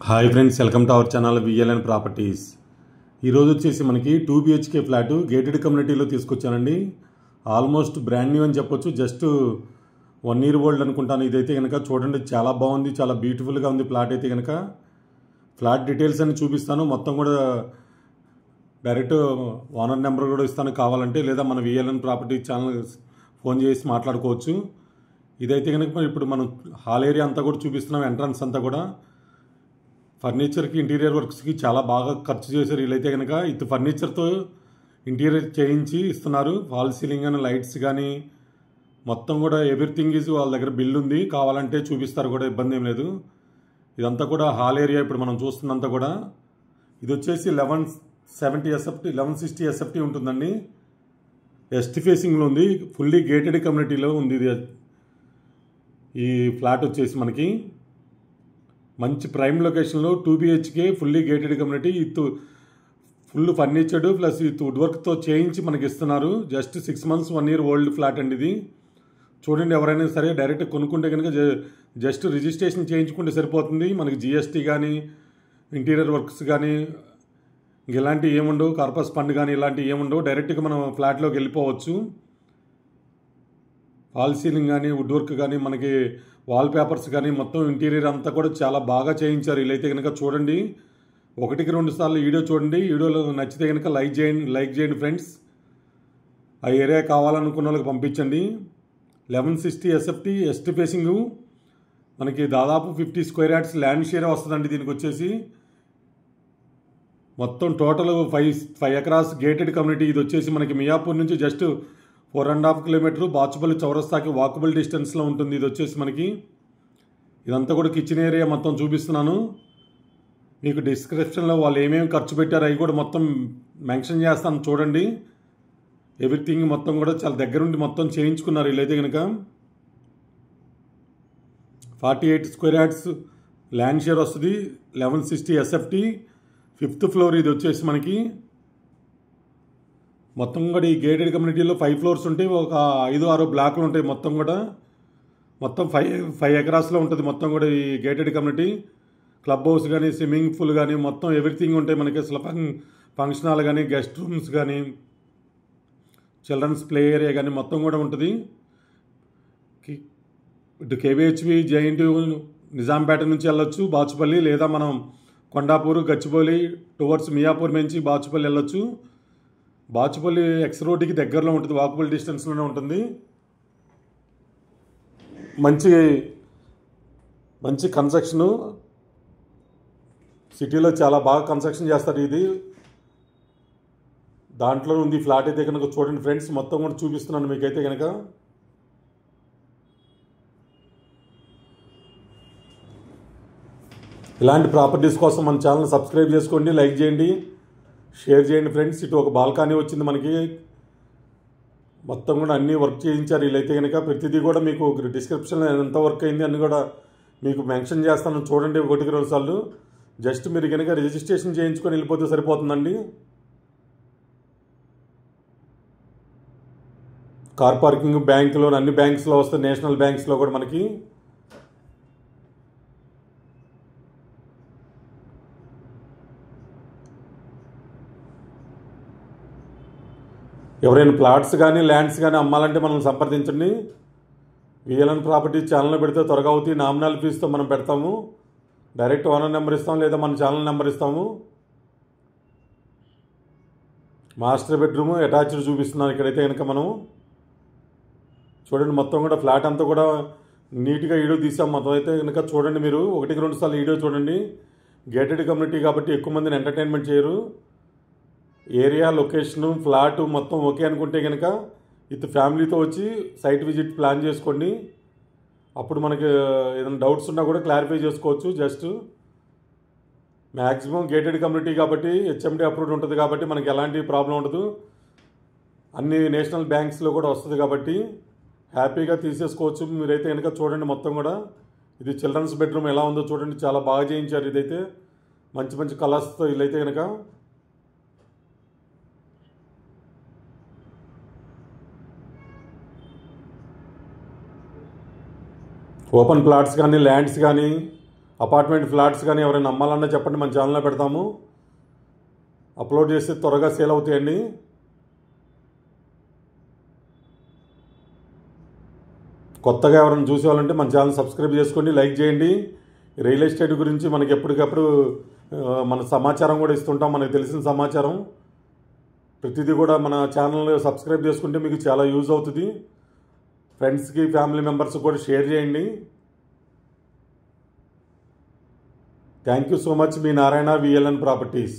Hi friends, welcome to our channel VLN properties. ఈరోజు వచ్చేసి మనకి 2 BHK ఫ్లాట్ గేటెడ్ కమ్యూనిటీలో తీసుకొచ్చానండి. ఆల్మోస్ట్ బ్రాండ్ న్యూ అని చెప్పొచ్చు. జస్ట్ 1 year ఓల్డ్ అనుకుంటాను. ఇదైతే కనుక చూడండి, చాలా బాగుంది, చాలా బ్యూటిఫుల్గా ఉంది ఫ్లాట్ అయితే కనుక. ఫ్లాట్ డీటెయిల్స్ అన్ని చూపిస్తాను. మొత్తం కూడా డైరెక్ట్ ఓనర్ నెంబర్ కూడా ఇస్తాను కావాలంటే, లేదా మన విఎల్ఎన్ ప్రాపర్టీ ఛానల్ ఫోన్ చేసి మాట్లాడుకోవచ్చు. ఇదైతే కనుక ఇప్పుడు మనం హాల్ ఏరియా అంతా కూడా చూపిస్తున్నాం. ఎంట్రన్స్ అంతా కూడా ఫర్నిచర్కి, ఇంటీరియర్ వర్క్స్కి చాలా బాగా ఖర్చు చేశారు వీళ్ళైతే కనుక. ఇది ఫర్నిచర్తో ఇంటీరియర్ చేయించి ఇస్తున్నారు. ఫాల్ సీలింగ్ అని, లైట్స్ కానీ మొత్తం కూడా ఎవ్రీథింగ్ ఈజ్ వాళ్ళ దగ్గర బిల్ ఉంది. కావాలంటే చూపిస్తారు కూడా, ఇబ్బంది ఏం లేదు. ఇదంతా కూడా హాల్ ఏరియా ఇప్పుడు మనం చూస్తున్నంతా కూడా. ఇది వచ్చేసి 1170 SFT 1160 SFT ఉంటుందండి. ఎస్ట్ ఫేసింగ్లో ఉంది. ఫుల్లీ గేటెడ్ కమ్యూనిటీలో ఉంది ఇది. ఈ ఫ్లాట్ వచ్చేసి మనకి మంచి ప్రైమ్ లొకేషన్లో 2 BHK ఫుల్లీ గేటెడ్ కమ్యూనిటీ. ఇది ఫుల్ ఫర్నిచర్డ్ ప్లస్ ఇది వుడ్ వర్క్తో చేయించి మనకి ఇస్తున్నారు. Just 6 months 1 year old flat అండి ఇది. చూడండి, ఎవరైనా సరే డైరెక్ట్ కొనుక్కుంటే కనుక జస్ట్ రిజిస్ట్రేషన్ చేయించుకుంటే సరిపోతుంది. మనకి GST కానీ, ఇంటీరియర్ వర్క్స్ కానీ ఇలాంటివి ఏముండవు. కార్పస్ ఫండ్ కానీ ఇలాంటివి ఏముండవు. డైరెక్ట్గా మనం ఫ్లాట్లోకి వెళ్ళిపోవచ్చు. ఫాల్ సీలింగ్ కానీ, వుడ్ వర్క్ కానీ, మనకి వాల్ పేపర్స్ కానీ మొత్తం ఇంటీరియర్ అంతా కూడా చాలా బాగా చేయించారు వీళ్ళైతే కనుక. చూడండి, 1-2 సార్లు వీడియో చూడండి. వీడియోలో నచ్చితే కనుక లైక్ చేయండి ఫ్రెండ్స్. ఆ ఏరియా కావాలనుకున్న వాళ్ళకి పంపించండి. 1160 SFT ఎస్ట్ ఫేసింగ్. మనకి దాదాపు 50 square yards ల్యాండ్ షేర్ వస్తుందండి దీనికి వచ్చేసి. మొత్తం టోటల్ 5 acres గేటెడ్ కమ్యూనిటీ. ఇది వచ్చేసి మనకి మియాపూర్ నుంచి జస్ట్ 4.5 kilometers బాచుపల్లి చౌరస్తాకి వాకబుల్ డిస్టెన్స్లో ఉంటుంది. ఇది వచ్చేసి మనకి ఇదంతా కూడా కిచెన్ ఏరియా మొత్తం చూపిస్తున్నాను. మీకు డిస్క్రిప్షన్లో వాళ్ళు ఏమేమి ఖర్చు పెట్టారు అవి కూడా మొత్తం మెన్షన్ చేస్తాను. చూడండి, ఎవ్రీథింగ్ మొత్తం కూడా చాలా దగ్గరుండి మొత్తం చేయించుకున్నారు వీళ్ళైతే కనుక. 48 square yards ల్యాండ్ షేర్ వస్తుంది. 1160 SFT 5th floor. ఇది వచ్చేసి మనకి మొత్తం కూడా ఈ గేటెడ్ కమ్యూనిటీలో 5 floors ఉంటాయి. ఒక 5-6 బ్లాక్లు ఉంటాయి. మొత్తం కూడా మొత్తం 5 acres ఉంటుంది మొత్తం కూడా ఈ గేటెడ్ కమ్యూనిటీ. క్లబ్ హౌస్ కానీ, స్విమ్మింగ్ పూల్ కానీ మొత్తం ఎవ్రీథింగ్ ఉంటాయి మనకి. అసలు ఫంక్షన్ హాల్ కానీ, గెస్ట్ రూమ్స్ కానీ, చిల్డ్రన్స్ ప్లే ఏరియా కానీ మొత్తం కూడా ఉంటుంది. ఇటు KVHB జైంట్ నిజాంపేట నుంచి వెళ్ళొచ్చు బాచుపల్లి, లేదా మనం కొండాపూర్, గచ్చిబౌలి టువర్డ్స్ మియాపూర్ నుంచి బాచుపల్లి వెళ్ళొచ్చు. బాచుపల్లి ఎక్స్ రోడ్డుకి దగ్గరలో ఉంటుంది, వాకబుల్ డిస్టెన్స్లోనే ఉంటుంది. మంచి కన్స్ట్రక్షను. సిటీలో చాలా బాగా కన్స్ట్రక్షన్ చేస్తారు ఇది. దాంట్లో ఉంది ఫ్లాట్ అయితే కనుక. చూడండి ఫ్రెండ్స్, మొత్తం కూడా చూపిస్తున్నాను మీకైతే కనుక. ఇలాంటి ప్రాపర్టీస్ కోసం మన ఛానల్ సబ్స్క్రైబ్ చేసుకోండి, లైక్ చేయండి, షేర్ చేయండి ఫ్రెండ్స్. ఇటు ఒక బాల్కనీ వచ్చింది మనకి. మొత్తం కూడా అన్నీ వర్క్ చేయించారు వీళ్ళైతే కనుక. ప్రతిదీ కూడా మీకు డిస్క్రిప్షన్లో ఎంత వర్క్ అయింది అన్నీ కూడా మీకు మెన్షన్ చేస్తాను. చూడండి 1-2 సార్లు. జస్ట్ మీరు కనుక రిజిస్ట్రేషన్ చేయించుకొని వెళ్ళిపోతే సరిపోతుందండి. కార్ పార్కింగ్, బ్యాంకులో అన్ని బ్యాంక్స్లో వస్తాయి, నేషనల్ బ్యాంక్స్లో కూడా మనకి. ఎవరైనా ప్లాట్స్ కానీ, ల్యాండ్స్ కానీ అమ్మాలంటే మనం సంప్రదించండి. విఎల్ఎన్ ప్రాపర్టీ ఛానల్లో పెడితే త్వరగా అవుతాయి. నామినల్ ఫీజుతో మనం పెడతాము. డైరెక్ట్ ఓనర్ నెంబర్ ఇస్తాము, లేదా మన ఛానల్ నెంబర్ ఇస్తాము. మాస్టర్ బెడ్రూమ్ అటాచ్డ్ చూపిస్తున్నాను ఇక్కడైతే కనుక. మనం చూడండి, మొత్తం కూడా ఫ్లాట్ అంతా కూడా నీట్గా వీడియో తీసాం మొత్తం అయితే కనుక. చూడండి, మీరు 1-2 సార్లు వీడియో చూడండి. గేటెడ్ కమ్యూనిటీ కాబట్టి ఎక్కువ మందిని ఎంటర్టైన్మెంట్ చేయరు. ఏరియా, లొకేషను, ఫ్లాటు మొత్తం ఓకే అనుకుంటే కనుక విత్ ఫ్యామిలీతో వచ్చి సైట్ విజిట్ ప్లాన్ చేసుకోండి. అప్పుడు మనకి ఏదైనా డౌట్స్ ఉన్నా కూడా క్లారిఫై చేసుకోవచ్చు. జస్ట్ మ్యాక్సిమం గేటెడ్ కమ్యూనిటీ కాబట్టి HMD అప్రూవ్డ్ ఉంటుంది కాబట్టి మనకి ఎలాంటి ప్రాబ్లం ఉండదు. అన్ని నేషనల్ బ్యాంక్స్లో కూడా వస్తుంది కాబట్టి హ్యాపీగా తీసేసుకోవచ్చు. మీరైతే కనుక చూడండి మొత్తం కూడా. ఇది చిల్డ్రన్స్ బెడ్రూమ్ ఎలా ఉందో చూడండి, చాలా బాగా చేయించారు. ఇదైతే మంచి కలర్స్తో వీళ్ళైతే కనుక. ఓపెన్ ప్లాట్స్ కానీ, ల్యాండ్స్ కానీ అపార్ట్మెంట్ ఫ్లాట్స్ కానీ ఎవరైనా అమ్మాలన్నా చెప్పండి, మన ఛానల్లో పెడతాము. అప్లోడ్ చేస్తే త్వరగా సేల్ అవుతాయండి. కొత్తగా ఎవరైనా చూసేవాళ్ళంటే మన ఛానల్ సబ్స్క్రైబ్ చేసుకోండి, లైక్ చేయండి. రియల్ ఎస్టేట్ గురించి మనకి ఎప్పటికప్పుడు మన సమాచారం కూడా ఇస్తుంటాం. మనకు తెలిసిన సమాచారం ప్రతిదీ కూడా మన ఛానల్ సబ్స్క్రైబ్ చేసుకుంటే మీకు చాలా యూజ్ అవుతుంది. ఫ్రెండ్స్కి, ఫ్యామిలీ మెంబర్స్కి కూడా షేర్ చేయండి. Thank you so much. Me Narayana, VLN properties.